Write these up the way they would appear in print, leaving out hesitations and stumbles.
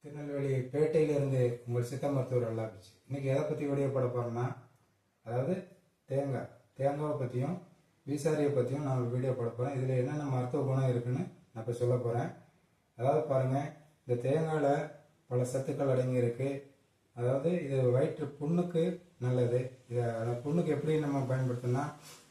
திருநெல்வேலி பேட்டையிலிருந்து உங்கள் சித்த மருத்துவர் அல்லாபிச்சு. இன்னைக்கு எதை பற்றி வீடியோ போட போகிறோம்னா, அதாவது தேங்காவை பற்றியும் வீசாரியை பற்றியும் நான் வீடியோ போட போகிறேன். இதில் என்னென்ன மருத்துவ குணம் இருக்குன்னு நான் இப்போ சொல்ல போகிறேன். அதாவது பாருங்கள், இந்த தேங்காயில் பல சத்துக்கள் அடங்கி இருக்கு. அதாவது இது வயிற்று புண்ணுக்கு நல்லது. இதை புண்ணுக்கு எப்படி நம்ம பயன்படுத்தணும்னா,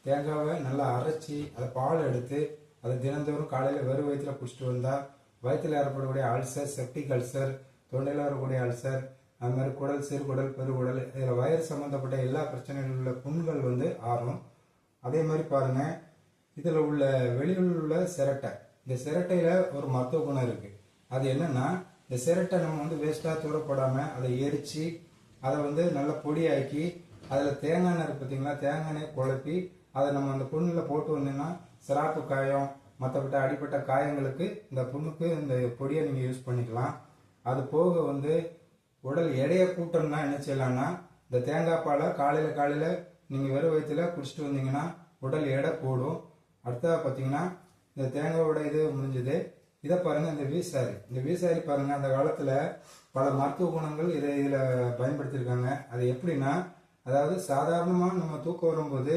தேங்காவை நல்லா அரைச்சி அதை பால் எடுத்து அதை தினந்தோறும் காலையில் வெறும் வயிற்றில் குடிச்சிட்டு வந்தால் வயிற்றில் ஏற்படக்கூடிய அல்சர், செப்டிக் அல்சர், தொண்டையில் வரக்கூடிய அல்சர், அது மாதிரி குடல், சிறுகுடல், பெருகுடல், இதில் வயிறு சம்மந்தப்பட்ட எல்லா பிரச்சனைகளில் உள்ள புண்கள் ஆறும். அதே மாதிரி பாருங்கள், இதில் உள்ள வெளியில் உள்ள சிரட்டை, இந்த சிரட்டையில் ஒரு மருத்துவ குணம் இருக்குது. அது என்னென்னா, இந்த சிரட்டை நம்ம வேஸ்ட்டாக தூரப்படாமல் அதை எரித்து அதை நல்லா பொடியாக்கி அதில் தேங்காய் எண்ணெய் பார்த்தீங்களா, தேங்காய் எண்ணெயை குழப்பி அதை நம்ம அந்த புண்ணில் போட்டு வந்தீங்கன்னா சிராப்பு காயம், மற்றப்பட்ட அடிப்பட்ட காயங்களுக்கு இந்த புண்ணுக்கு இந்த பொடியை நீங்கள் யூஸ் பண்ணிக்கலாம். அது போக உடல் எடையை கூட்டணும்னா என்ன செய்யலாம்னா, இந்த தேங்காய் பாலை காலையில் நீங்கள் வெறும் வயிற்றுல குடிச்சிட்டு வந்தீங்கன்னா உடல் எடை கூடும். அடுத்ததாக பார்த்தீங்கன்னா, இந்த தேங்காயோட இது முடிஞ்சது. இதை பாருங்கள், இந்த வீசாரி பாருங்கள், அந்த காலத்தில் பல மருத்துவ குணங்கள் இதில் பயன்படுத்தியிருக்காங்க. அது எப்படின்னா, அதாவது சாதாரணமாக நம்ம தூக்கம் வரும்போது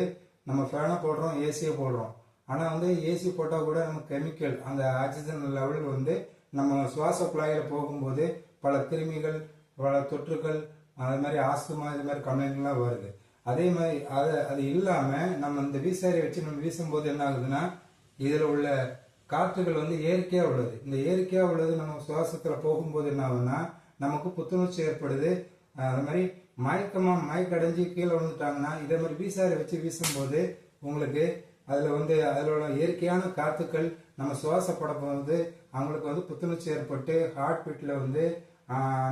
நம்ம ஃபேனை போடுறோம், ஏசியை போடுறோம். ஆனால் ஏசி போட்டால் கூட நம்ம கெமிக்கல், அந்த ஆக்சிஜன் லெவல் நம்ம சுவாச குழாயில் போகும்போது பல கிருமிகள், பல தொற்றுகள், அது மாதிரி ஆஸ்துமா, இது மாதிரி கம்ப்ளைண்ட்லாம் வருது. அதே மாதிரி அது இல்லாமல் நம்ம இந்த வீசாரியை வச்சு நம்ம வீசும்போது என்ன ஆகுதுன்னா, இதில் உள்ள காற்றுகள் இயற்கையாக உள்ளது. இந்த இயற்கையாக உள்ளது நம்ம சுவாசத்தில் போகும்போது என்ன ஆகுதுன்னா, நமக்கு புத்துணர்ச்சி ஏற்படுது. அது மாதிரி மயக்கடைஞ்சி கீழே விழுந்துட்டாங்கன்னா இதே மாதிரி வீசாரி வச்சு வீசும்போது உங்களுக்கு அதில் உள்ள இயற்கையான காத்துக்கள் நம்ம சுவாசப்பட அவங்களுக்கு புத்துணர்ச்சி ஏற்பட்டு ஹார்ட் பீட்டில்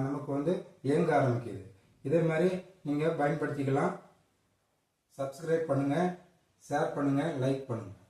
நமக்கு இயங்க ஆரம்பிக்குது. இதே மாதிரி நீங்கள் பயன்படுத்திக்கலாம். சப்ஸ்கிரைப் பண்ணுங்கள், ஷேர் பண்ணுங்கள், லைக் பண்ணுங்கள்.